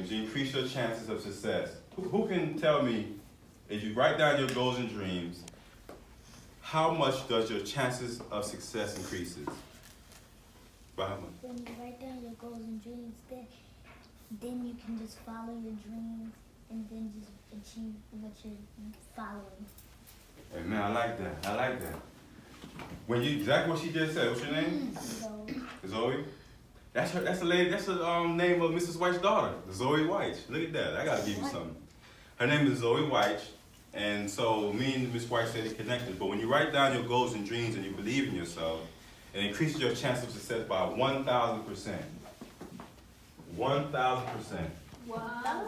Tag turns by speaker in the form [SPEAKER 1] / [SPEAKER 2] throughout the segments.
[SPEAKER 1] dreams, you increase your chances of success. Who can tell me, if you write down your goals and dreams, how much does your chances of success increases? By how much?
[SPEAKER 2] When you write down your goals and dreams, then you can just follow your dreams and then just achieve what you're following.
[SPEAKER 1] Hey man, I like that. I like that. When you exactly what she just said. What's your name? Zoe. That's her. That's the lady. That's the name of Mrs. White's daughter, Zoe White. Look at that. I gotta give you something. Her name is Zoe White, and so me and Miss White said it connected. But when you write down your goals and dreams and you believe in yourself, it increases your chance of success by 1,000%. 1,000%.
[SPEAKER 3] Wow.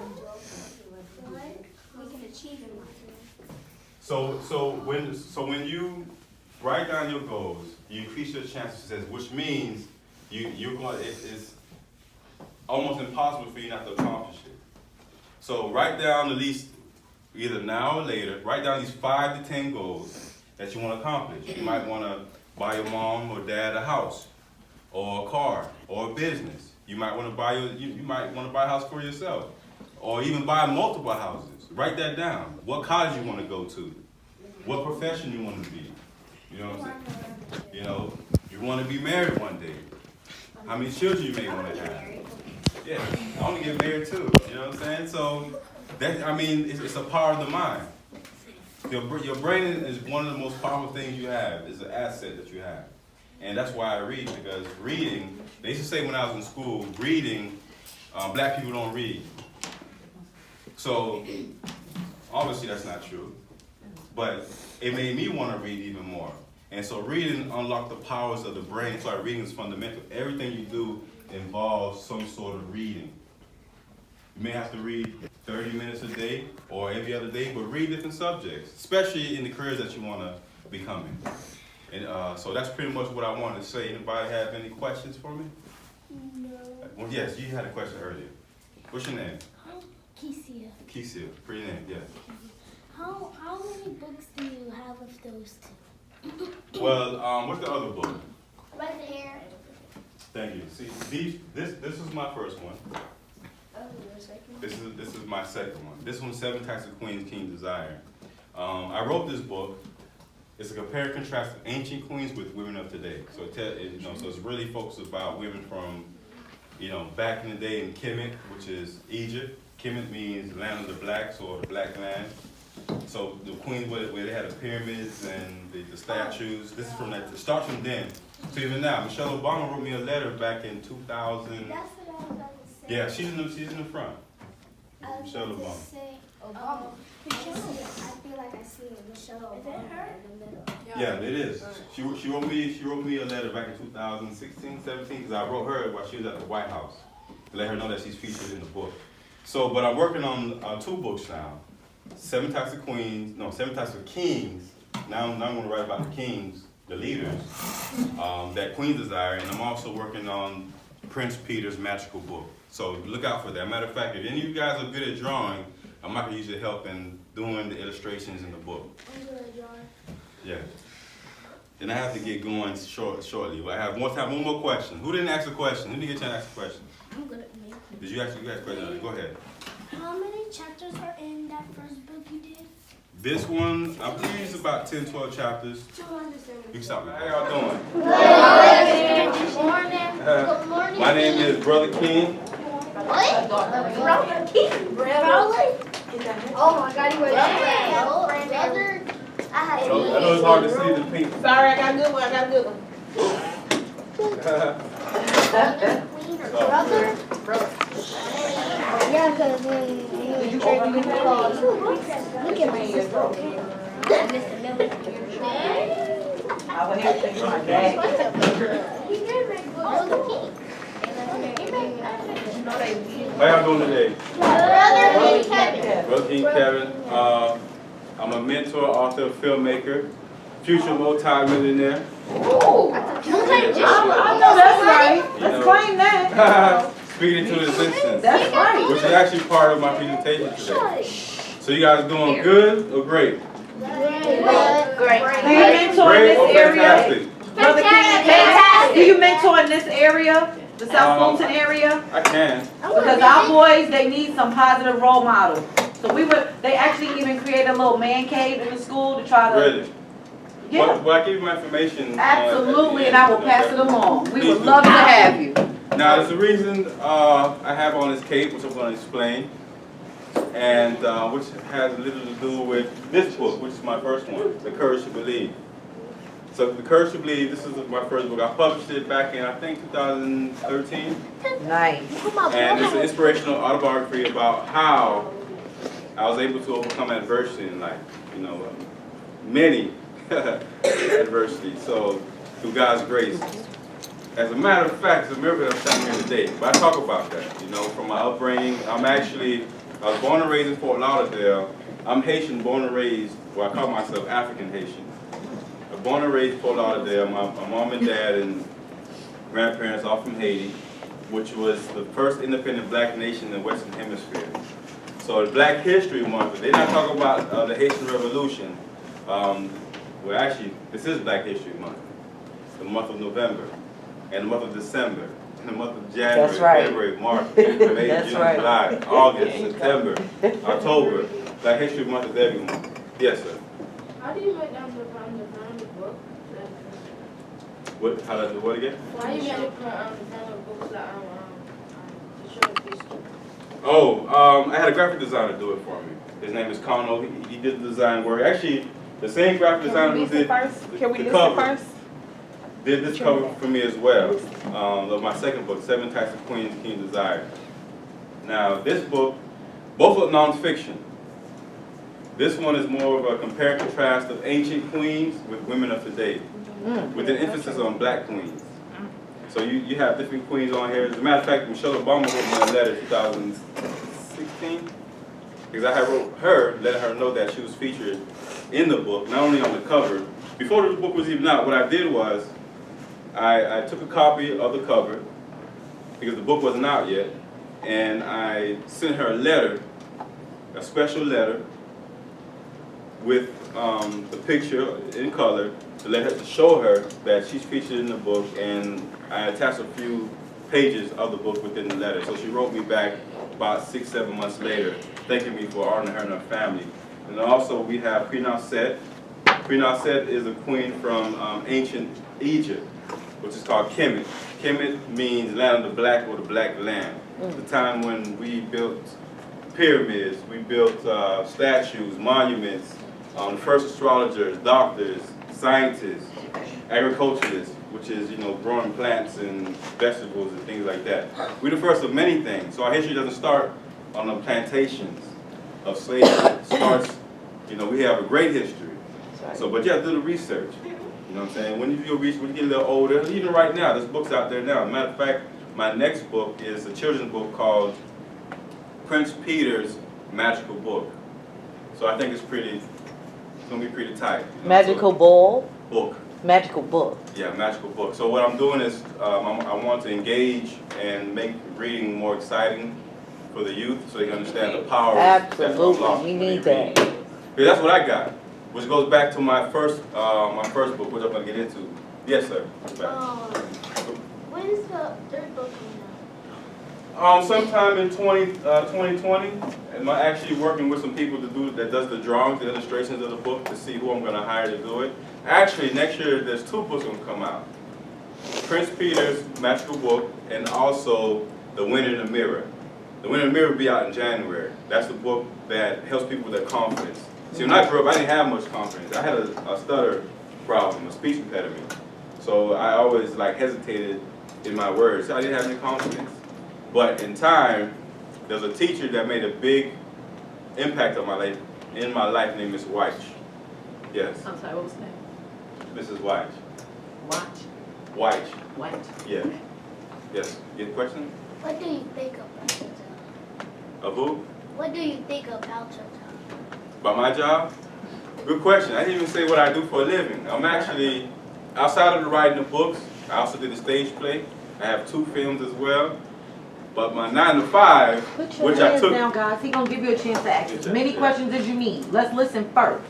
[SPEAKER 3] We can achieve in life.
[SPEAKER 1] So when you write down your goals, you increase your chance of success, which means it's almost impossible for you not to accomplish it. So write down at least, either now or later, write down these 5 to 10 goals that you want to accomplish. You might want to buy your mom or dad a house, or a car, or a business. You might want to buy a house for yourself, or even buy multiple houses. Write that down. What college you want to go to, what profession you want to be. You know what I'm saying? You know, you want to be married one day. How many children you may want to have? Yeah, I want to get married too. You know what I'm saying? So that, I mean, it's a power of the mind. Your brain is one of the most powerful things you have. It's an asset that you have. And that's why I read, because reading, they used to say when I was in school, reading, black people don't read. So, obviously that's not true. But it made me want to read even more. And so reading unlocked the powers of the brain. That's why reading is fundamental. Everything you do involves some sort of reading. You may have to read 30 minutes a day or every other day, but read different subjects, especially in the careers that you want to become in. And so that's pretty much what I wanted to say. Anybody have any questions for me?
[SPEAKER 2] No.
[SPEAKER 1] Well, yes, you had a question earlier. What's your name?
[SPEAKER 2] Kesia.
[SPEAKER 1] Kesia, pretty name, yeah.
[SPEAKER 2] How many books do you have of those two?
[SPEAKER 1] Well, what's the other book?
[SPEAKER 2] Right there.
[SPEAKER 1] Thank you. See, this is my first one.
[SPEAKER 3] Oh, your second?
[SPEAKER 1] This is my second one. This one's 7 Types of Queens, King Desire. I wrote this book. It's a compare and contrast of ancient queens with women of today. So so it's really focused about women from, back in the day in Kemet, which is Egypt. Kemet means land of the blacks or the black land. So the queens where they had the pyramids and the statues. This is from that. It starts from then. So even now, Michelle Obama wrote me a letter back in 2000.
[SPEAKER 2] That's what I was about to say.
[SPEAKER 1] Yeah, she's in the front. Michelle Obama.
[SPEAKER 3] Obama. I feel like I see it. Michelle Obama. Is that her? In the middle.
[SPEAKER 1] Yeah, it is. She wrote me a letter back in 2016, 17, because I wrote her while she was at the White House to let her know that she's featured in the book. So, but I'm working on 2 books now. 7 Types of Queens, no, 7 Types of Kings. Now I'm going to write about the kings, the leaders, that queens desire, and I'm also working on Prince Peter's magical book. So look out for that. Matter of fact, if any of you guys are good at drawing, I might use your help in doing the illustrations in the book.
[SPEAKER 2] I'm good at drawing.
[SPEAKER 1] Yeah. Then I have to get going shortly. But I have one more question. Who didn't ask a question? Who didn't get a chance to ask a question?
[SPEAKER 2] I'm good at making.
[SPEAKER 1] Did you ask a question? Go ahead.
[SPEAKER 2] How many chapters are in that first book you did?
[SPEAKER 1] This one, I believe it's about 10, 12 chapters. You can stop me. How y'all doing?
[SPEAKER 2] Good morning. Good morning.
[SPEAKER 1] My name is Brother King.
[SPEAKER 2] What? Brother King? Brother? Oh my God, you were brother.
[SPEAKER 1] I know it's hard to see the pink.
[SPEAKER 4] Sorry, I got a good one.
[SPEAKER 2] Brother? Yeah, because you trying to get look at my sister.
[SPEAKER 4] I will have to take my bag.
[SPEAKER 1] How y'all doing today?
[SPEAKER 2] Brother King Kevin.
[SPEAKER 1] Brother King Kevin. I'm a mentor, author, filmmaker, future multi-millionaire.
[SPEAKER 4] Ooh. I know that's right. Let's claim that.
[SPEAKER 1] Speaking to existence.
[SPEAKER 4] That's right.
[SPEAKER 1] Which is actually part of my presentation today. So you guys doing good or great?
[SPEAKER 2] Great.
[SPEAKER 4] Do you mentor in
[SPEAKER 1] Great
[SPEAKER 4] this
[SPEAKER 1] or
[SPEAKER 4] area?
[SPEAKER 1] fantastic?
[SPEAKER 4] Brother King, do you mentor in this area? the South Fulton area?
[SPEAKER 1] I can.
[SPEAKER 4] Because our boys, they need some positive role models. So they actually even created a little man cave in the school to try to.
[SPEAKER 1] Really?
[SPEAKER 4] Yeah,
[SPEAKER 1] Well, I give you my information.
[SPEAKER 4] absolutely, and I will pass it along. We
[SPEAKER 1] Please
[SPEAKER 4] would
[SPEAKER 1] do.
[SPEAKER 4] love to have you.
[SPEAKER 1] Now, there's a reason I have on this cape, which I'm going to explain, and which has a little to do with this book, which is my first one, The Courage to Believe. So, The Courage to Believe, this is my first book. I published it back in, I think, 2013.
[SPEAKER 4] Nice.
[SPEAKER 1] And it's an inspirational autobiography about how I was able to overcome adversity in life. You know, many adversity. So, through God's grace. As a matter of fact, it's a miracle that I'm standing here today. But I talk about that, you know, from my upbringing. I was born and raised in Fort Lauderdale. I'm Haitian, born and raised, well, I call myself African Haitian. I'm born and raised in Fort Lauderdale. My mom and dad and grandparents all from Haiti, which was the first independent black nation in the Western Hemisphere. So the Black History Month, they're not talking about the Haitian Revolution. Well, actually, this is Black History Month, the month of November, and the month of December, and the month of January,
[SPEAKER 4] That's right.
[SPEAKER 1] February, March, April, May,
[SPEAKER 4] That's
[SPEAKER 1] June,
[SPEAKER 4] right.
[SPEAKER 1] July, August, September, October. Black History Month is every month. Yes, sir.
[SPEAKER 5] How do you make them define the book?
[SPEAKER 1] What? How does it? What again?
[SPEAKER 5] Why you make it the books that to show the history?
[SPEAKER 1] Oh, I had a graphic designer do it for me. His name is Kano. He did the design work. Actually, the same graphic designer who did the cover did this cover for me as well. Of my second book, 7 Types of Queens King Desire. Now, this book, both are nonfiction. This one is more of a compare and contrast of ancient queens with women of today, with an emphasis on black queens. So you have different queens on here. As a matter of fact, Michelle Obama wrote me a letter in 2016, because I had wrote her, letting her know that she was featured in the book, not only on the cover. Before the book was even out, what I did was, I took a copy of the cover, because the book wasn't out yet, and I sent her a letter, a special letter, with the picture in color to show her that she's featured in the book, and I attached a few pages of the book within the letter. So she wrote me back about 6-7 months later, thanking me for honoring her and her family. And also we have Queen Nahset. Queen Nahset is a queen from ancient Egypt, which is called Kemet. Kemet means land of the black, or the black land. The time when we built pyramids, we built statues, monuments, the first astrologers, doctors, scientists, agriculturists, which is, you know, growing plants and vegetables and things like that. We're the first of many things. So our history doesn't start on the plantations of slavery. It starts, you know, we have a great history. So, but you have to do the research. You know what I'm saying? When you do your research, when you get a little older, even right now, there's books out there now. Matter of fact, my next book is a children's book called Prince Peter's Magical Book. So I think it's gonna be pretty tight. You know?
[SPEAKER 4] Magical ball?
[SPEAKER 1] Book.
[SPEAKER 4] Magical book.
[SPEAKER 1] Yeah, magical book. So what I'm doing is I want to engage and make reading more exciting for the youth, so they can understand the power.
[SPEAKER 4] Absolutely, we need that.
[SPEAKER 1] Because that's what I got, which goes back to my first book, which I'm gonna get into. Yes, sir.
[SPEAKER 3] When is the third book coming out?
[SPEAKER 1] Sometime in 2020, and I'm actually working with some people that does the drawings, the illustrations of the book, to see who I'm going to hire to do it. Actually, next year there's 2 books going to come out: Prince Peter's Magical Book, and also The Wind in the Mirror. The Wind in the Mirror will be out in January. That's the book that helps people with their confidence. See, when I grew up, I didn't have much confidence. I had a stutter problem, a speech impediment. So I always hesitated in my words. I didn't have any confidence. But in time, there's a teacher that made a big impact on my life, named Miss White. Yes.
[SPEAKER 4] I'm sorry, what was the name?
[SPEAKER 1] Mrs. White.
[SPEAKER 4] White.
[SPEAKER 1] White. Yeah. Yes. You have a question?
[SPEAKER 2] What do you think about your job?
[SPEAKER 1] Of who?
[SPEAKER 2] What do you think about your job?
[SPEAKER 1] About my job? Good question. I didn't even say what I do for a living. I'm actually, outside of the writing of books, I also did a stage play. I have 2 films as well. But my 9 to 5, which I took.
[SPEAKER 4] Now, guys, he's gonna give you a chance to ask as many questions as you need. Let's listen first.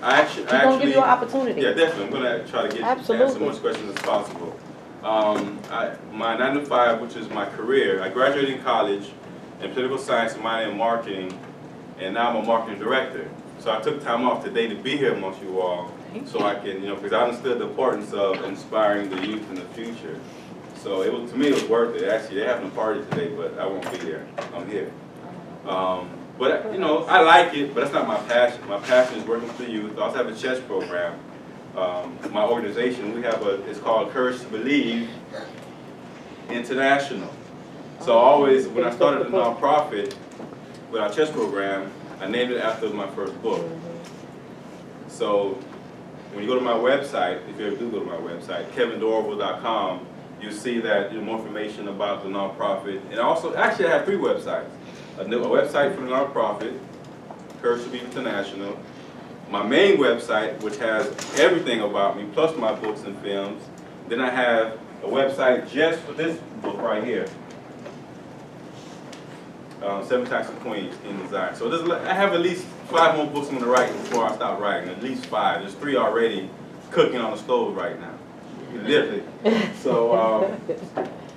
[SPEAKER 1] I actually,
[SPEAKER 4] He's gonna give you an opportunity.
[SPEAKER 1] Yeah, definitely. I'm gonna try to answer as much questions as possible. My 9 to 5, which is my career, I graduated in college in political science and minor in marketing, and now I'm a marketing director. So I took time off today to be here amongst you all, so I can, because I understood the importance of inspiring the youth in the future. So it was, to me, it was worth it. Actually, they're having a party today, but I won't be there. I'm here. But I like it, but that's not my passion. My passion is working with the youth. I also have a chess program. My organization, it's called Courage to Believe International. So always, when I started the nonprofit with our chess program, I named it after my first book. So when you go to my website, if you ever do go to my website, kevindorival.com, you'll see that more information about the nonprofit. And also, actually I have 3 websites. A website for the nonprofit, Courage to Believe International. My main website, which has everything about me, plus my books and films. Then I have a website just for this book right here. 7 Types of Queens in Design. So I have at least 5 more books I'm going to write before I stop writing. At least 5. There's 3 already cooking on the stove right now. Literally. So,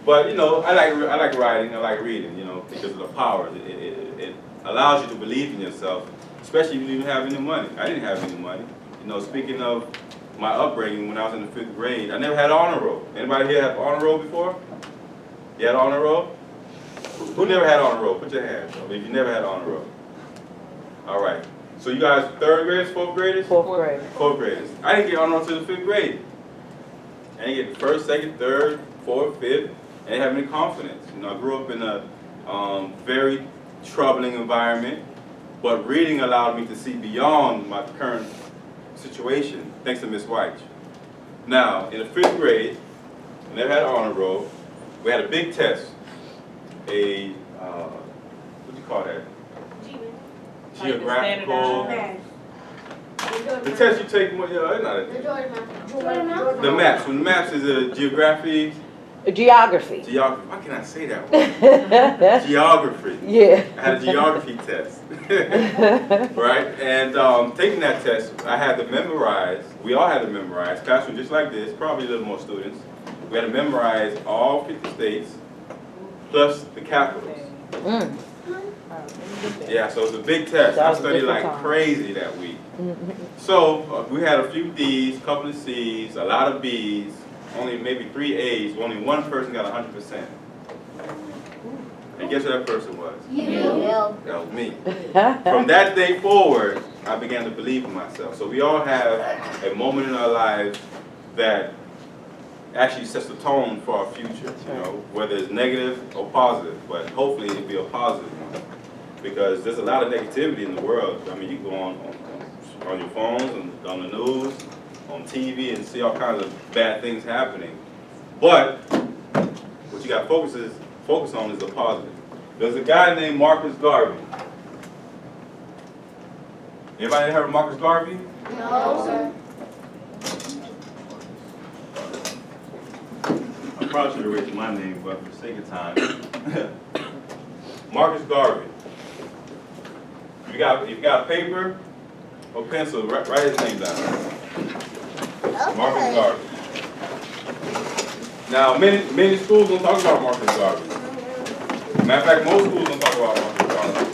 [SPEAKER 1] but I like writing. I like reading. Because of the power. It allows you to believe in yourself, especially if you didn't have any money. I didn't have any money. Speaking of my upbringing, when I was in the 5th grade, I never had honor roll. Anybody here have honor roll before? You had honor roll? Who never had honor roll? Put your hands up if you never had honor roll. All right. So you guys 3rd graders, 4th graders?
[SPEAKER 4] 4th grade.
[SPEAKER 1] 4th graders. I didn't get honor roll till the 5th grade. I didn't get 1st, 2nd, 3rd, 4th, 5th. I didn't have any confidence. I grew up in a very troubling environment, but reading allowed me to see beyond my current situation, thanks to Miss White. Now, in the 5th grade, I never had an honor roll. We had a big test. What do you call that? Geographical. The test you take, not the maps. When the maps is a geography.
[SPEAKER 4] Geography.
[SPEAKER 1] Geography. Why can't I say that word? Geography.
[SPEAKER 4] Yeah.
[SPEAKER 1] I had a geography test. Right? And taking that test, I had to memorize. We all had to memorize. Classroom just like this, probably a little more students. We had to memorize all 50 states plus the capitals. Yeah, so it was a big test. I studied like crazy that week. So we had a few D's, a couple of C's, a lot of B's, only maybe 3 A's. Only one person got 100%. And guess who that person was?
[SPEAKER 2] You.
[SPEAKER 1] That was me. From that day forward, I began to believe in myself. So we all have a moment in our lives that actually sets the tone for our future, whether it's negative or positive, but hopefully it'll be a positive one. Because there's a lot of negativity in the world. I mean, you go on your phones, and on the news, on TV, and see all kinds of bad things happening. But what you got to focus on is the positive. There's a guy named Marcus Garvey. Anybody heard of Marcus Garvey?
[SPEAKER 3] No, sir.
[SPEAKER 1] I probably should have written my name, but for the sake of time. Marcus Garvey. If you got paper or pencil, write his name down. Marcus Garvey. Now, many schools don't talk about Marcus Garvey. Matter of fact, most schools don't talk about Marcus Garvey.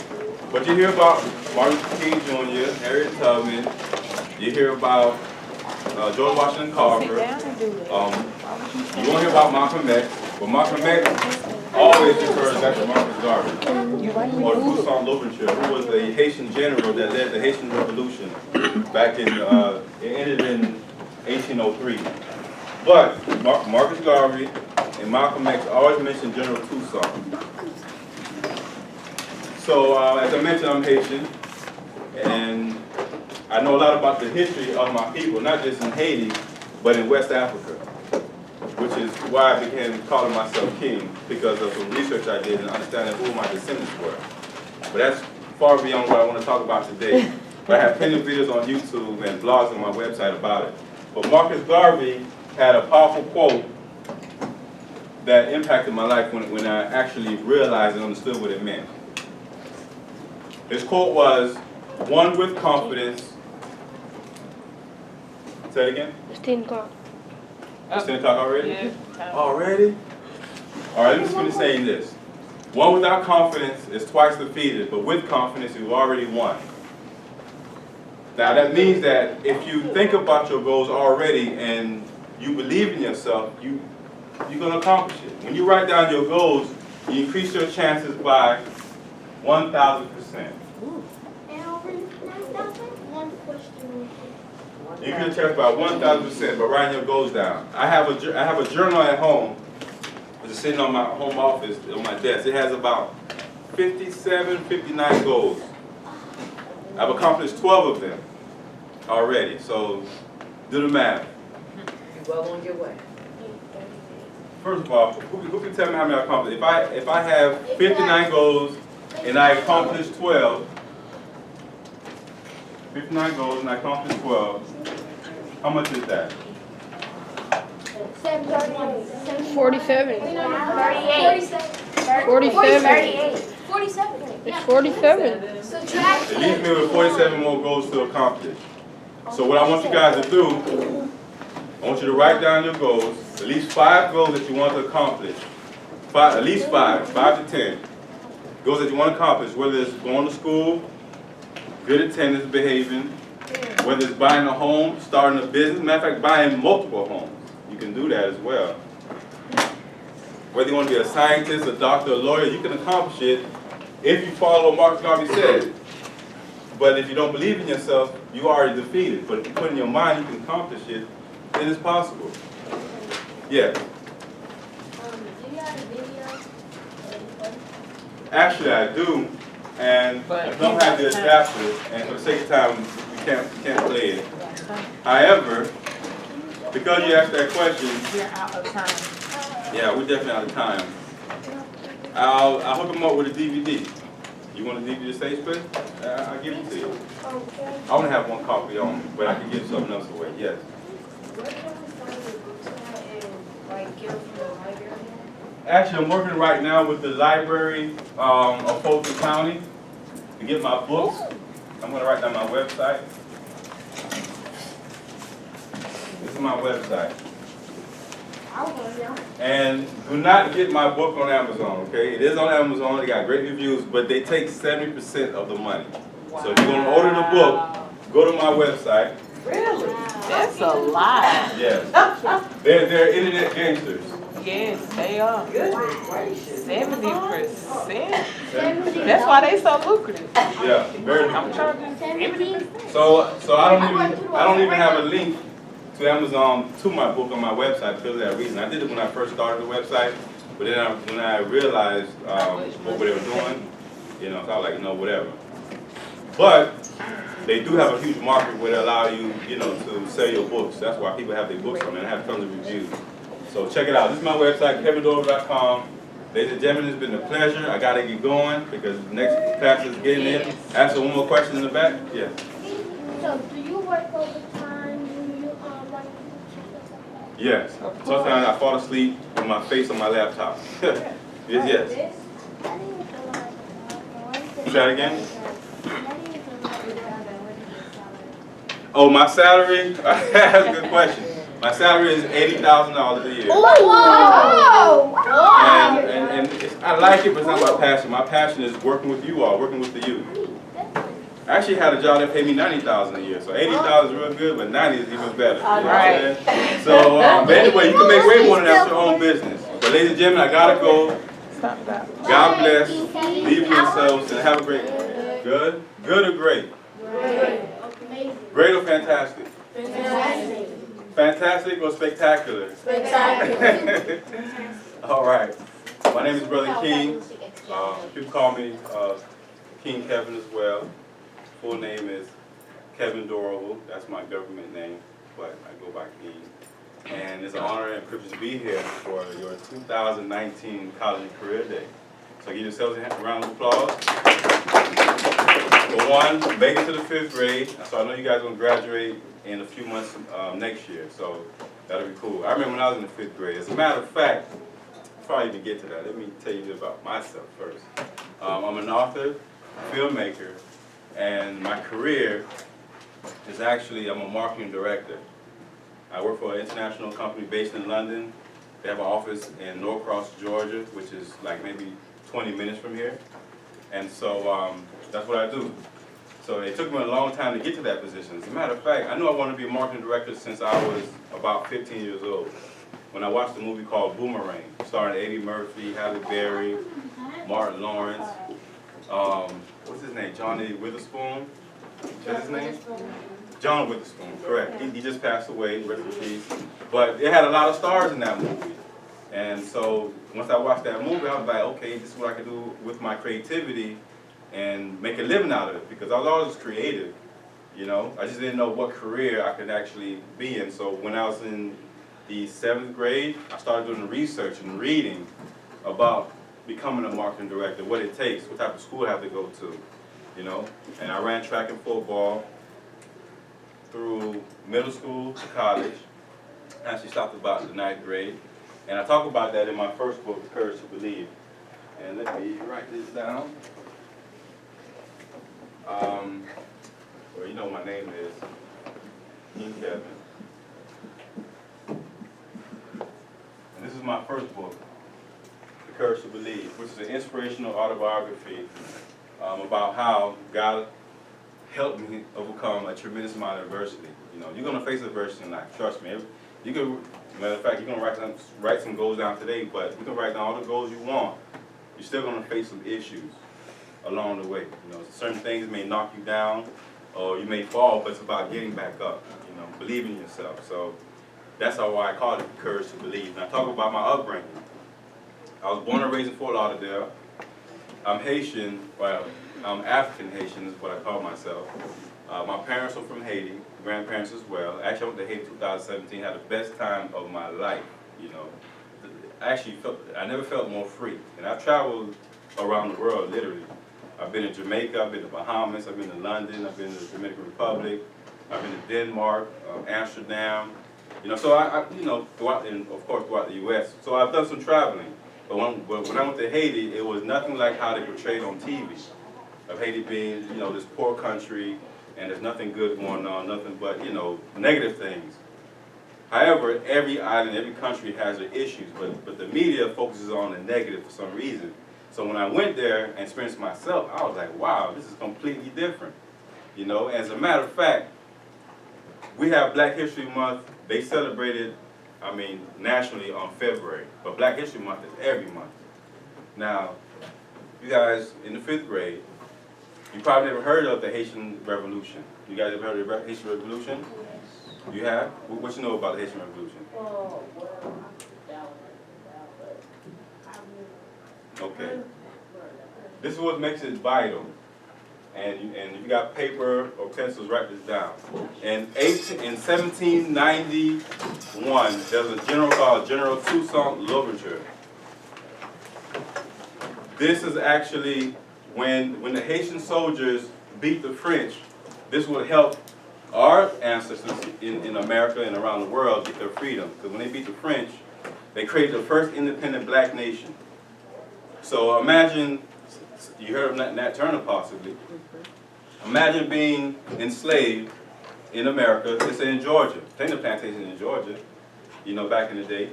[SPEAKER 1] But you hear about Martin Luther King Jr., Harriet Tubman. You hear about George Washington Carver. You won't hear about Malcolm X, but Malcolm X always refers back to Marcus Garvey, or Toussaint Louverture, who was a Haitian general that led the Haitian Revolution back in, it ended in 1803. But Marcus Garvey and Malcolm X always mention General Toussaint. So, as I mentioned, I'm Haitian, and I know a lot about the history of my people, not just in Haiti, but in West Africa, which is why I began calling myself king, because of some research I did and understanding who my descendants were. But that's far beyond what I want to talk about today. But I have plenty of videos on YouTube and blogs on my website about it. But Marcus Garvey had a powerful quote that impacted my life when I actually realized and understood what it meant. His quote was, "One with confidence." Say it again.
[SPEAKER 5] It's 10 o'clock.
[SPEAKER 1] It's 10 o'clock already?
[SPEAKER 5] Yeah.
[SPEAKER 1] Already? All right, let me finish saying this. One without confidence is twice defeated, but with confidence, you've already won. Now, that means that if you think about your goals already and you believe in yourself, you're going to accomplish it. When you write down your goals, you increase your chances by 1,000%.
[SPEAKER 3] One question.
[SPEAKER 1] You can check by 1,000% by writing your goals down. I have a journal at home. It's sitting on my home office, on my desk. It has about 57, 59 goals. I've accomplished 12 of them already. So do the math.
[SPEAKER 5] You well on your way.
[SPEAKER 1] First of all, who can tell me how many I accomplished? If I have 59 goals and I accomplish 12, 59 goals and I accomplish 12, how much is that?
[SPEAKER 6] 47.
[SPEAKER 3] 38.
[SPEAKER 6] 47.
[SPEAKER 3] 47.
[SPEAKER 6] It's 47.
[SPEAKER 3] Subtract.
[SPEAKER 1] It leaves me with 47 more goals to accomplish. So what I want you guys to do, I want you to write down your goals, at least 5 goals that you want to accomplish. At least 5 to 10 goals that you want to accomplish, whether it's going to school, good attendance, behaving, whether it's buying a home, starting a business, matter of fact, buying multiple homes. You can do that as well. Whether you want to be a scientist, a doctor, a lawyer, you can accomplish it if you follow what Marcus Garvey said. But if you don't believe in yourself, you are already defeated. But if you put in your mind you can accomplish it, then it's possible. Yeah.
[SPEAKER 3] Do you have a video?
[SPEAKER 1] Actually, I do, and I don't have the adapter, and for the sake of time, we can't play it. However, because you asked that question,
[SPEAKER 5] You're out of time.
[SPEAKER 1] yeah, we're definitely out of time. I'll hook them up with a DVD. You want a DVD to stage play? I'll give it to you. I only have one copy on me, but I can give something else away. Yes.
[SPEAKER 5] Where can we find the books at and like get them from the library?
[SPEAKER 1] Actually, I'm working right now with the library of Fulton County to get my books. I'm going to write down my website. This is my website. And do not get my book on Amazon, okay? It is on Amazon. They got great reviews, but they take 70% of the money. So if you're going to order the book, go to my website.
[SPEAKER 4] Really? That's a lot.
[SPEAKER 1] Yes. They're internet gangsters.
[SPEAKER 4] Yes, they are.
[SPEAKER 5] Goodness gracious.
[SPEAKER 4] 70%. That's why they so lucrative.
[SPEAKER 1] Yeah, very
[SPEAKER 4] I'm
[SPEAKER 1] lucrative.
[SPEAKER 4] charging 70%.
[SPEAKER 1] So I don't even have a link to Amazon to my book on my website because of that reason. I did it when I first started the website, but then when I realized what they were doing, so I was like, whatever. But they do have a huge market where they allow you, to sell your books. That's why people have their books on there and have tons of reviews. So check it out. This is my website, KevinDorival.com. Ladies and gentlemen, it's been a pleasure. I got to get going because the next class is getting in. Answer one more question in the back. Yeah.
[SPEAKER 3] So, do you work overtime? Do you like?
[SPEAKER 1] Yes. Sometimes I fall asleep with my face on my laptop. Yes. Say that again? Oh, my salary? That's a good question. My salary is $80,000 a year.
[SPEAKER 3] Whoa!
[SPEAKER 1] And I like it, but it's not my passion. My passion is working with you all, working with the youth. I actually had a job that paid me $90,000 a year. So $80,000 is real good, but $90 is even better. You know what I'm saying? So, but anyway, you can make way more than that with your own business. But ladies and gentlemen, I gotta go. God bless. Leave yourselves and have a great day. Good? Good or great? Great or fantastic?
[SPEAKER 3] Fantastic.
[SPEAKER 1] Fantastic or spectacular?
[SPEAKER 3] Spectacular.
[SPEAKER 1] All right. My name is Brother King. People call me King Kevin as well. Full name is Kevin Dorival. That's my government name, but I go by King. And it's an honor and privilege to be here for your 2019 College and Career Day. So give yourselves a round of applause. For one, make it to the 5th grade. So I know you guys are going to graduate in a few months next year, so that'll be cool. I remember when I was in the 5th grade. As a matter of fact, before I even get to that, let me tell you about myself first. I'm an author, filmmaker, and my career is actually, I'm a marketing director. I work for an international company based in London, They have an office in Norcross, Georgia, which is like maybe 20 minutes from here. And so that's what I do. So it took me a long time to get to that position. As a matter of fact, I knew I wanted to be a marketing director since I was about 15 years old. When I watched a movie called Boomerang, starring Eddie Murphy, Halle Berry, Martin Lawrence, what's his name, Johnny Witherspoon? Is that his name? John Witherspoon, correct. He just passed away, rest in peace. But it had a lot of stars in that movie. And so once I watched that movie, I was like, okay, this is what I can do with my creativity and make a living out of it, because I was always creative, you know. I just didn't know what career I could actually be in. So when I was in the 7th grade, I started doing research and reading about becoming a marketing director, what it takes, what type of school I have to go to, you know. And I ran track and football through middle school to college. I actually stopped about the 9th grade. And I talk about that in my first book, The Courage to Believe. And let me write this down. Well, you know what my name is, King Kevin. And this is my first book, The Courage to Believe, which is an inspirational autobiography about how God helped me overcome a tremendous amount of adversity. You know, you're gonna face adversity in life, trust me. You can, matter of fact, you're gonna write some goals down today, but you can write down all the goals you want. You're still gonna face some issues along the way. You know, certain things may knock you down, or you may fall, but it's about getting back up. You know, believe in yourself. So that's why I call it The Courage to Believe. And I talk about my upbringing. I was born and raised in Fort Lauderdale. I'm Haitian, well, I'm African Haitian is what I call myself. My parents are from Haiti, grandparents as well. Actually, I went to Haiti in 2017, had the best time of my life, you know. Actually, I never felt more free. And I've traveled around the world, literally. I've been to Jamaica, I've been to Bahamas, I've been to London, I've been to the Dominican Republic, I've been to Denmark, Amsterdam. You know, so I you know, throughout, and of course throughout the U.S. So I've done some traveling. But when I went to Haiti, it was nothing like how they portrayed on TV. Of Haiti being, you know, this poor country, and there's nothing good going on, nothing but, you know, negative things. However, every island, every country has their issues, but the media focuses on the negative for some reason. So when I went there and experienced myself, I was like, wow, this is completely different. You know, as a matter of fact, we have Black History Month. They celebrate it, I mean, nationally on February, but Black History Month is every month. Now, you guys in the 5th grade, you probably never heard of the Haitian Revolution. You guys ever heard of the Haitian Revolution? You have? What you know about the Haitian Revolution? Okay. This is what makes it vital. And if you got paper or pencils, write this down. In 1791, there was a general called General Toussaint Louverture. This is actually when the Haitian soldiers beat the French. This would help our ancestors in America and around the world get their freedom. Because when they beat the French, they created the first independent black nation. So imagine, you heard of Nat Turner possibly. Imagine being enslaved in America, let's say in Georgia. Plenty of plantations in Georgia, you know, back in the day.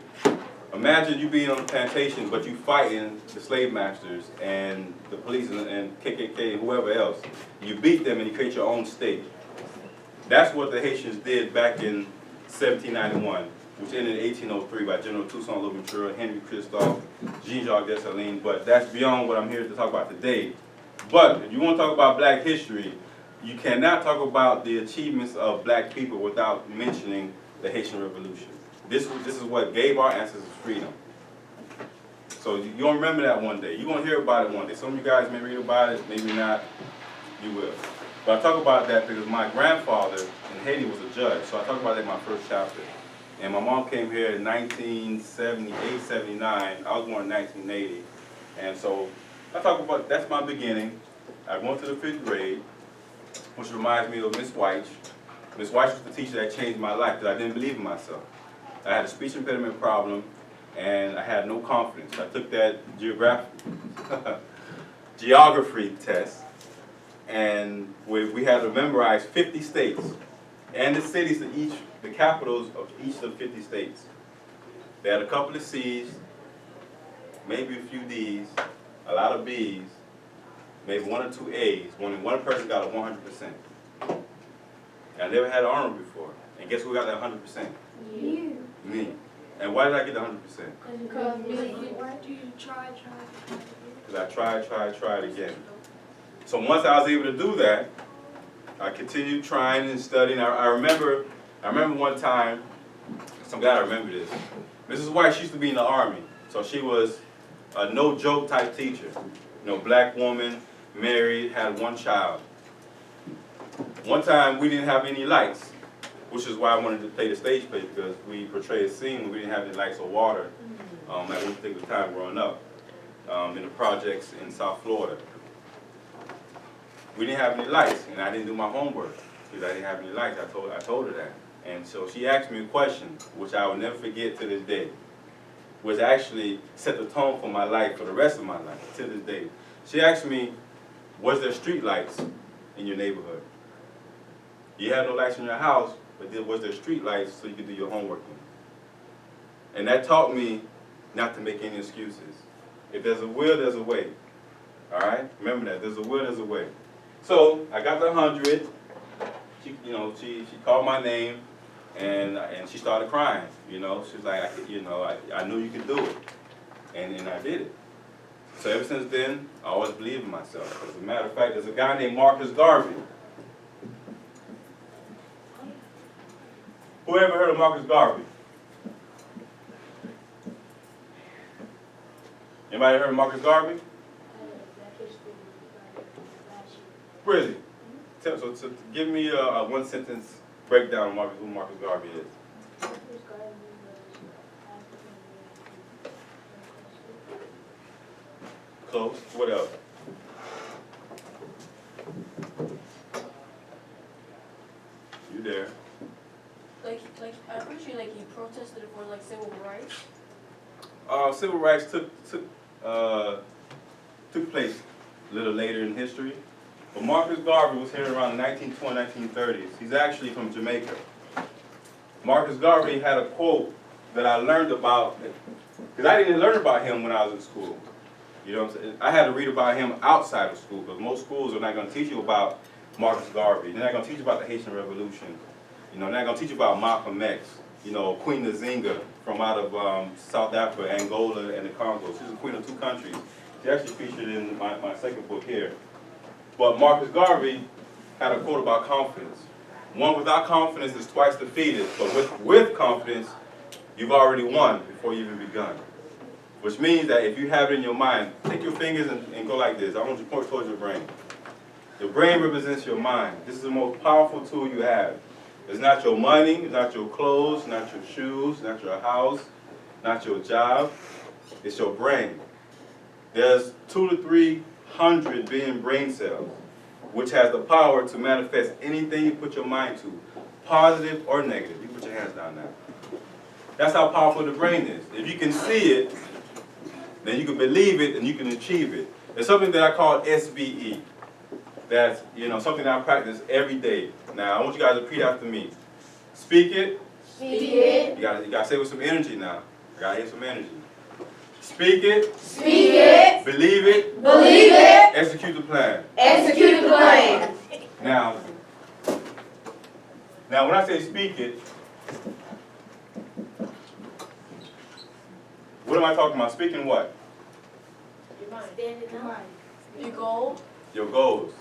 [SPEAKER 1] Imagine you being on a plantation, but you fighting the slave masters and the police and KKK and whoever else. You beat them and you create your own state. That's what the Haitians did back in 1791, which ended in 1803 by General Toussaint Louverture, Henry Christophe, Jean-Jacques Dessalines, but that's beyond what I'm here to talk about today. But if you want to talk about black history, you cannot talk about the achievements of black people without mentioning the Haitian Revolution. This is what gave our ancestors freedom. So you're going to remember that one day. You're going to hear about it one day. Some of you guys may read about it, maybe not, you will. But I talk about that because my grandfather in Haiti was a judge, so I talk about that in my first chapter. And my mom came here in 1978, 79. I was born in 1980. And so I talk about, that's my beginning. I went to the 5th grade, which reminds me of Miss White. Miss White was the teacher that changed my life because I didn't believe in myself. I had a speech impediment problem, and I had no confidence. I took that geography test, and we had to memorize 50 states and the cities of the capitals of each of the 50 states. They had a couple of C's, maybe a few D's, a lot of B's, maybe 1 or 2 A's. Only one person got a 100%. I never had an honor before. And guess who got that 100%?
[SPEAKER 3] You.
[SPEAKER 1] Me. And why did I get the 100%?
[SPEAKER 5] Because
[SPEAKER 3] Why do you try?
[SPEAKER 1] Because I tried again. So once I was able to do that, I continued trying and studying. I remember one time, I'm glad I remember this. Mrs. White, she used to be in the Army. So she was a no-joke type teacher. You know, black woman, married, had 1 child. One time we didn't have any lights, which is why I wanted to play the stage play, because we portray a scene where we didn't have any lights or water at one particular time growing up in the projects in South Florida. We didn't have any lights, and I didn't do my homework because I didn't have any lights. I told her that. And so she asked me a question, which I will never forget to this day, which actually set the tone for my life, for the rest of my life, to this day. She asked me, was there street lights in your neighborhood? You had no lights in your house, but was there street lights so you could do your homework in? And that taught me not to make any excuses. If there's a will, there's a way. All right? Remember that. There's a will, there's a way. So I got the 100. She called my name, and she started crying. You know, she was like, I knew you could do it, and I did it. So ever since then, I always believed in myself. As a matter of fact, there's a guy named Marcus Garvey. Who ever heard of Marcus Garvey? Anybody heard of Marcus Garvey? Really? So give me a 1-sentence breakdown of who Marcus Garvey is. Close. What else? You there?
[SPEAKER 5] like I'm pretty sure he protested for civil rights.
[SPEAKER 1] Civil rights took place a little later in history. But Marcus Garvey was here around the 1920s, 1930s. He's actually from Jamaica. Marcus Garvey had a quote that I learned about, because I didn't learn about him when I was in school. You know what I'm saying? I had to read about him outside of school, because most schools are not going to teach you about Marcus Garvey. They're not going to teach you about the Haitian Revolution. You know, they're not going to teach you about Malcolm X. You know, Queen Nzinga from out of South Africa, Angola, and the Congo. She's the queen of 2 countries. She's actually featured in my second book here. But Marcus Garvey had a quote about confidence. One without confidence is twice defeated, but with confidence, you've already won before you've even begun. Which means that if you have it in your mind, take your fingers and go like this. I want you to point towards your brain. Your brain represents your mind. This is the most powerful tool you have. It's not your money, it's not your clothes, not your shoes, not your house, not your job. It's your brain. There's 200 to 300 billion brain cells, which has the power to manifest anything you put your mind to, positive or negative. You put your hands down now. That's how powerful the brain is. If you can see it, then you can believe it and you can achieve it. It's something that I call SBE. That's something that I practice every day. Now I want you guys to repeat after me. Speak it.
[SPEAKER 5] Speak it.
[SPEAKER 1] You gotta say it with some energy now. I gotta hear some energy. Speak it.
[SPEAKER 4] Speak it.
[SPEAKER 1] Believe it.
[SPEAKER 4] Believe it.
[SPEAKER 1] Execute the plan.
[SPEAKER 4] Execute the plan.
[SPEAKER 1] Now when I say speak it, what am I talking about? Speaking what?
[SPEAKER 5] Your mind.
[SPEAKER 3] Your mind.
[SPEAKER 5] Your goal.
[SPEAKER 1] Your goals.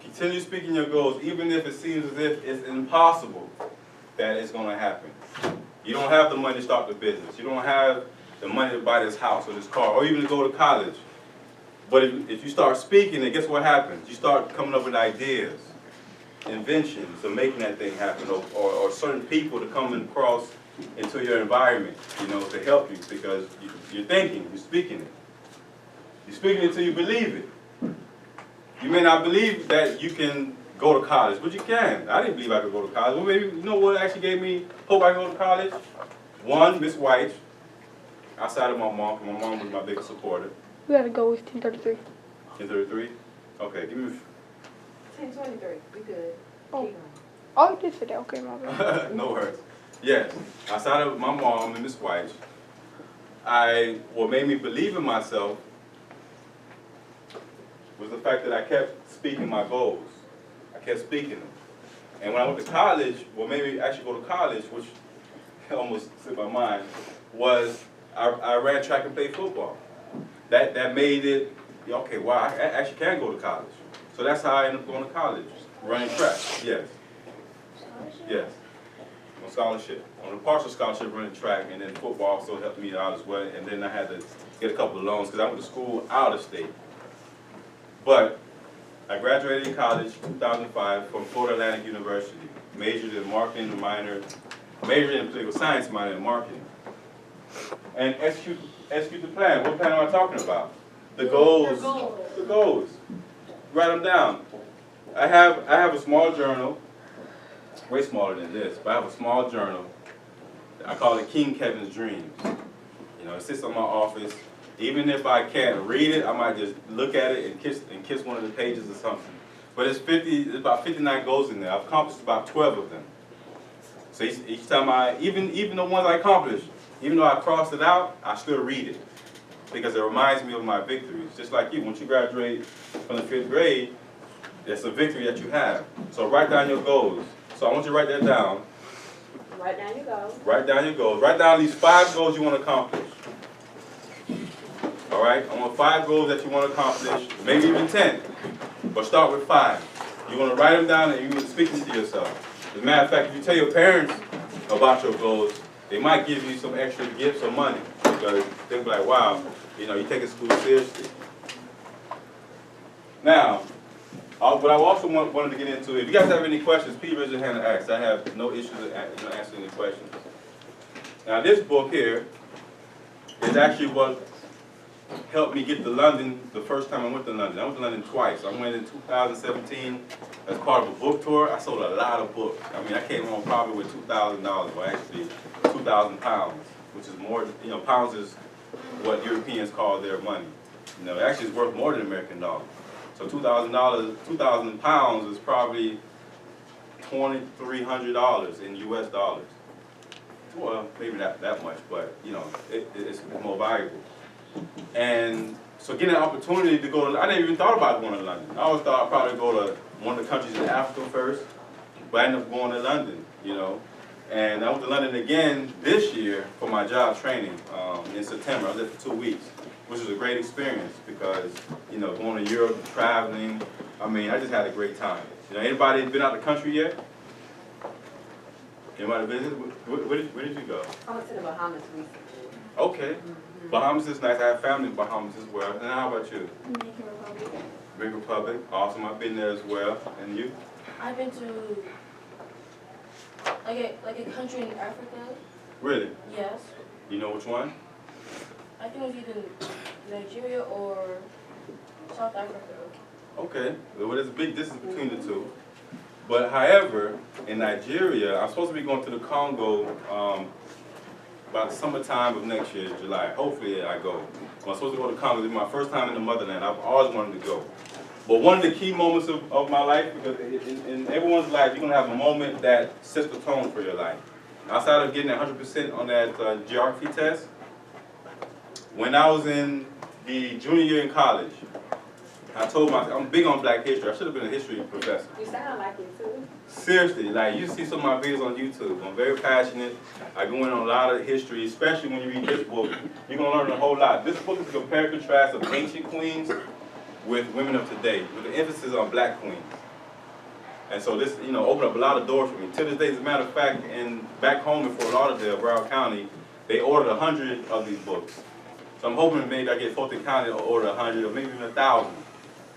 [SPEAKER 1] Continue speaking your goals, even if it seems as if it's impossible that it's going to happen. You don't have the money to start the business. You don't have the money to buy this house or this car or even to go to college. But if you start speaking it, guess what happens? You start coming up with ideas, inventions of making that thing happen, or certain people to come across into your environment, to help you, because you're thinking, you're speaking it. You're speaking it until you believe it. You may not believe that you can go to college, but you can. I didn't believe I could go to college. Well, maybe, you know what actually gave me hope I could go to college? One, Miss White, outside of my mom, because my mom was my biggest supporter.
[SPEAKER 6] We gotta go with 1033.
[SPEAKER 1] 1033? Okay, give me
[SPEAKER 5] 1023. We good.
[SPEAKER 6] Oh.
[SPEAKER 5] Keep going.
[SPEAKER 6] Oh, you did say that. Okay, my bad.
[SPEAKER 1] no worries. Yes. Outside of my mom and Miss White, what made me believe in myself was the fact that I kept speaking my goals. I kept speaking them. And when I went to college, what made me actually go to college, which almost slipped my mind, was I ran track and played football. That made it, okay, wow, I actually can go to college. So that's how I ended up going to college, running track, yes. Yes, on scholarship. On a partial scholarship running track, and then football also helped me out as well. And then I had to get a couple of loans because I went to school out of state. But I graduated in college 2005 from Florida Atlantic University. Majored in marketing, majored in political science, minor in marketing. And execute the plan. What plan am I talking about? The goals. The goals. Write them down. I have a small journal, way smaller than this, but I have a small journal. I call it King Kevin's Dreams. You know, it sits in my office. Even if I can't read it, I might just look at it and kiss one of the pages or something. But it's about 59 goals in there. I've accomplished about 12 of them. So each time even the ones I accomplished, even though I crossed it out, I still read it because it reminds me of my victories. Just like you, once you graduate from the 5th grade, it's a victory that you have. So write down your goals. So I want you to write that down.
[SPEAKER 5] Write down your goals.
[SPEAKER 1] Write down your goals. Write down at least 5 goals you want to accomplish. All right? I want 5 goals that you want to accomplish, maybe even 10. But start with 5. You want to write them down and you want to speak them to yourself. As a matter of fact, if you tell your parents about your goals, they might give you some extra gifts or money because they'll be like, wow, you know, you're taking school seriously. Now, what I also wanted to get into, if you guys have any questions, please raise your hand and ask. I have no issues with answering any questions. Now, this book here is actually what helped me get to London the first time I went to London. I went to London twice. I went in 2017 as part of a book tour. I sold a lot of books. I mean, I came home probably with $2,000, or actually 2,000 pounds, which is more, you know, pounds is what Europeans call their money. You know, it actually is worth more than American dollars. So $2,000, 2,000 pounds is probably $2,300 in US dollars. Well, maybe not that much, but you know, it's more valuable. And so getting an opportunity to go to, I never even thought about going to London. I always thought I'd probably go to one of the countries in Africa first, but I ended up going to London, you know. And I went to London again this year for my job training in September. I was there for 2 weeks, which was a great experience because, you know, going to Europe, traveling, I mean, I just had a great time. You know, anybody been out of the country yet? Anybody visit? Where did you go?
[SPEAKER 4] I went to the Bahamas recently.
[SPEAKER 1] Okay. Bahamas is nice. I have family in Bahamas as well. And how about you?
[SPEAKER 3] Dominican Republic.
[SPEAKER 1] Dominican Republic. Awesome. I've been there as well. And you?
[SPEAKER 5] I've been to like a country in Africa.
[SPEAKER 1] Really?
[SPEAKER 5] Yes.
[SPEAKER 1] You know which one?
[SPEAKER 5] I think it was either Nigeria or South Africa.
[SPEAKER 1] Okay. Well, there's a big distance between the two. But however, in Nigeria, I'm supposed to be going to the Congo about the summertime of next year, July. Hopefully I go. I'm supposed to go to Congo. It's my first time in the motherland. I've always wanted to go. But one of the key moments of my life, because in everyone's life, you're going to have a moment that sets the tone for your life. Outside of getting 100% on that geography test, when I was in the junior year in college, I told myself, I'm big on black history. I should have been a history professor.
[SPEAKER 4] You sound like it too.
[SPEAKER 1] Seriously, like you see some of my videos on YouTube. I'm very passionate. I go in on a lot of history, especially when you read this book. You're going to learn a whole lot. This book is a compare and contrast of ancient queens with women of today, with an emphasis on black queens. And so this, you know, opened up a lot of doors for me. To this day, as a matter of fact, back home in Fort Lauderdale, Broward County, they ordered 100 of these books. So I'm hoping maybe I get Fulton County to order 100 or maybe even 1,000.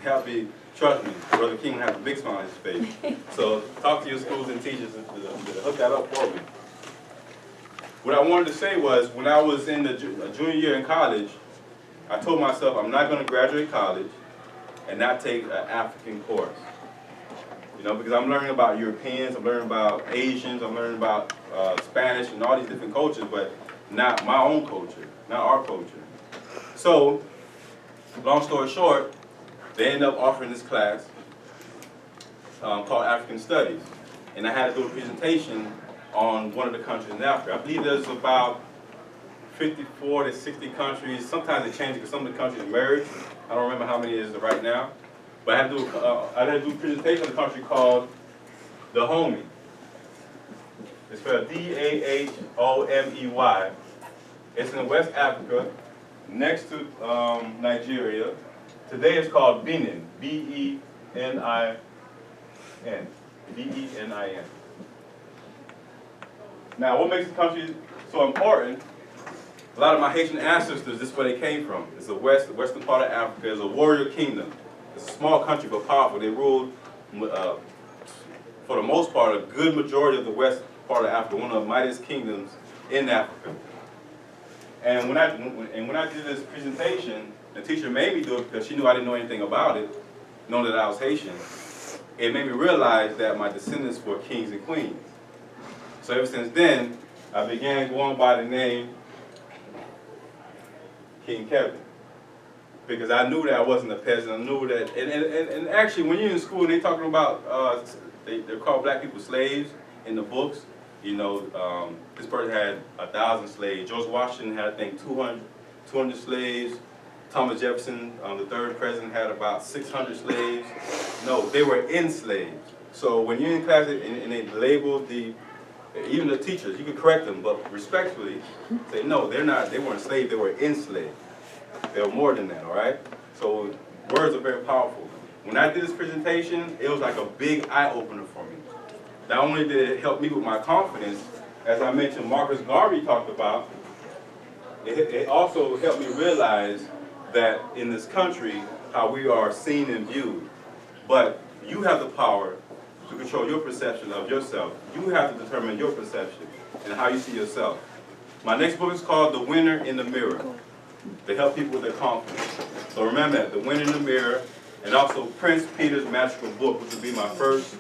[SPEAKER 1] Help me, trust me, Brother King has a big smile on his face. So talk to your schools and teachers to hook that up for me. What I wanted to say was, when I was in the junior year in college, I told myself I'm not going to graduate college and not take an African course. You know, because I'm learning about Europeans, I'm learning about Asians, I'm learning about Spanish and all these different cultures, but not my own culture, not our culture. So, long story short, they ended up offering this class called African Studies. And I had to do a presentation on one of the countries in Africa. I believe there's about 54 to 60 countries. Sometimes they change because some of the countries merge. I don't remember how many it is right now. But I had to do a presentation on a country called Dahomey. It's spelled Dahomey. It's in West Africa, next to Nigeria. Today it's called Benin, B-E-N-I-N. B-E-N-I-N. Now, what makes the country so important? A lot of my Haitian ancestors, this is where they came from. It's the western part of Africa. It's a warrior kingdom. It's a small country but powerful. They ruled, for the most part, a good majority of the west part of Africa, one of the mightiest kingdoms in Africa. And when I did this presentation, the teacher made me do it because she knew I didn't know anything about it, knowing that I was Haitian. It made me realize that my descendants were kings and queens. So ever since then, I began going by the name King Kevin. Because I knew that I wasn't a peasant. I knew that, and actually when you're in school and they're talking about, they're called black people slaves in the books. You know, this person had 1,000 slaves. George Washington had, I think, 200 slaves. Thomas Jefferson, the third president, had about 600 slaves. No, they were enslaved. So when you're in class and they labeled even the teachers, you can correct them, but respectfully say, no, they weren't slaves, they were enslaved. They were more than that, all right? So words are very powerful. When I did this presentation, it was like a big eye-opener for me. Not only did it help me with my confidence, as I mentioned Marcus Garvey talked about, it also helped me realize that in this country, how we are seen and viewed. But you have the power to control your perception of yourself. You have to determine your perception and how you see yourself. My next book is called The Winner in the Mirror, to help people with their confidence. So remember that, The Winner in the Mirror, and also Prince Peter's Magical Book, which will be my first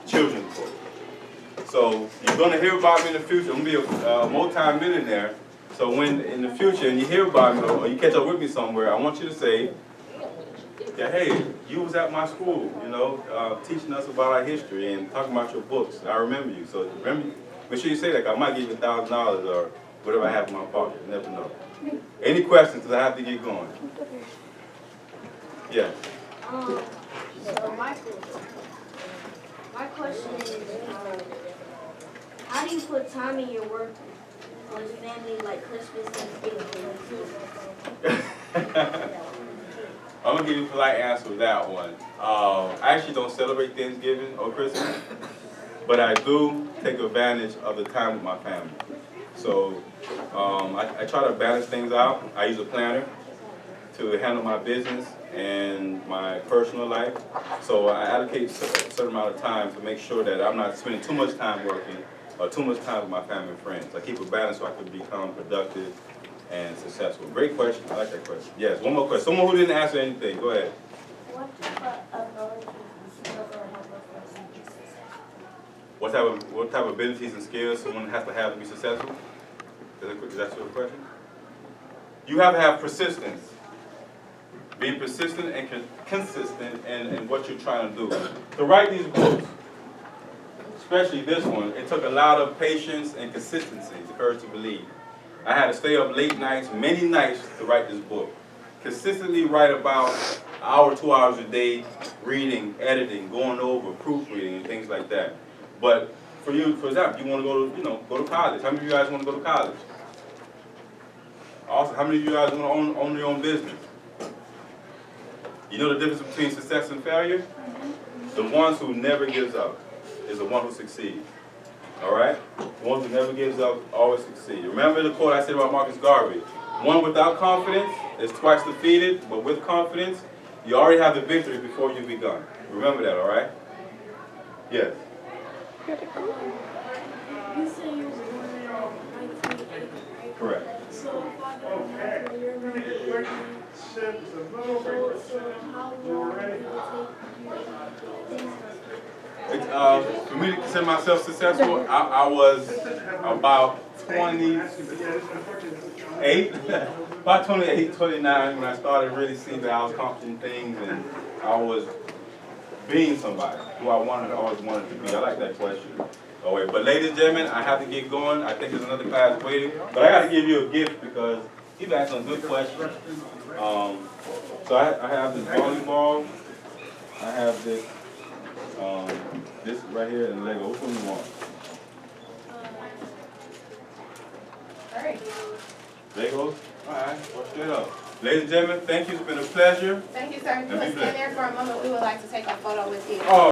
[SPEAKER 1] children's book. So you're going to hear about me in the future. I'm going to be a multi-millionaire. So when in the future and you hear about me or you catch up with me somewhere, I want you to say, yeah, hey, you was at my school, you know, teaching us about our history and talking about your books. I remember you. So remember, make sure you say that, 'cause I might give you $1,000 or whatever I have in my pocket. You never know. Any questions? Because I have to get going. Yes.
[SPEAKER 5] So my question is, how do you put time in your work with family like Christmas and Thanksgiving?
[SPEAKER 1] I'm going to give you a polite answer with that one. I actually don't celebrate Thanksgiving or Christmas, but I do take advantage of the time with my family. So I try to balance things out. I use a planner to handle my business and my personal life. So I allocate a certain amount of time to make sure that I'm not spending too much time working or too much time with my family and friends. I keep a balance so I can become productive and successful. Great question. I like that question. Yes, one more question. Someone who didn't answer anything. Go ahead.
[SPEAKER 2] What type of abilities and skills will help a person be successful?
[SPEAKER 1] What type of abilities and skills someone has to have to be successful? Is that your question? You have to have persistence. Being persistent and consistent in what you're trying to do. To write these books, especially this one, it took a lot of patience and consistency, the courage to believe. I had to stay up late nights, many nights, to write this book. Consistently write about an hour, 2 hours a day, reading, editing, going over, proofreading, and things like that. But for you, for example, you want to go to college. How many of you guys want to go to college? Also, how many of you guys want to own your own business? You know the difference between success and failure? The ones who never gives up is the one who succeeds. All right? The ones who never gives up always succeed. Remember the quote I said about Marcus Garvey? One without confidence is twice defeated, but with confidence, you already have the victory before you've begun. Remember that, all right? Yes.
[SPEAKER 3] You said you were born in 1980, right?
[SPEAKER 1] Correct.
[SPEAKER 3] So if I don't remember, you're working. So how long did it take you to
[SPEAKER 1] For me to consider myself successful, I was about 28, about 28, 29 when I started really seeing that I was accomplishing things and I was being somebody who I always wanted to be. I like that question. Oh wait, but ladies and gentlemen, I have to get going. I think there's another class waiting, but I got to give you a gift because you've asked some good questions. So I have this volleyball. I have this this right here and Lego. Which one you want?
[SPEAKER 7] Alright,
[SPEAKER 1] Legos? Alright, well, straight up. Ladies and gentlemen, thank you. It's been a pleasure.
[SPEAKER 7] thank you, sir. If you
[SPEAKER 1] And be
[SPEAKER 7] would stand
[SPEAKER 1] blessed.
[SPEAKER 7] there for a moment, we would like to take a photo with you.
[SPEAKER 1] Oh,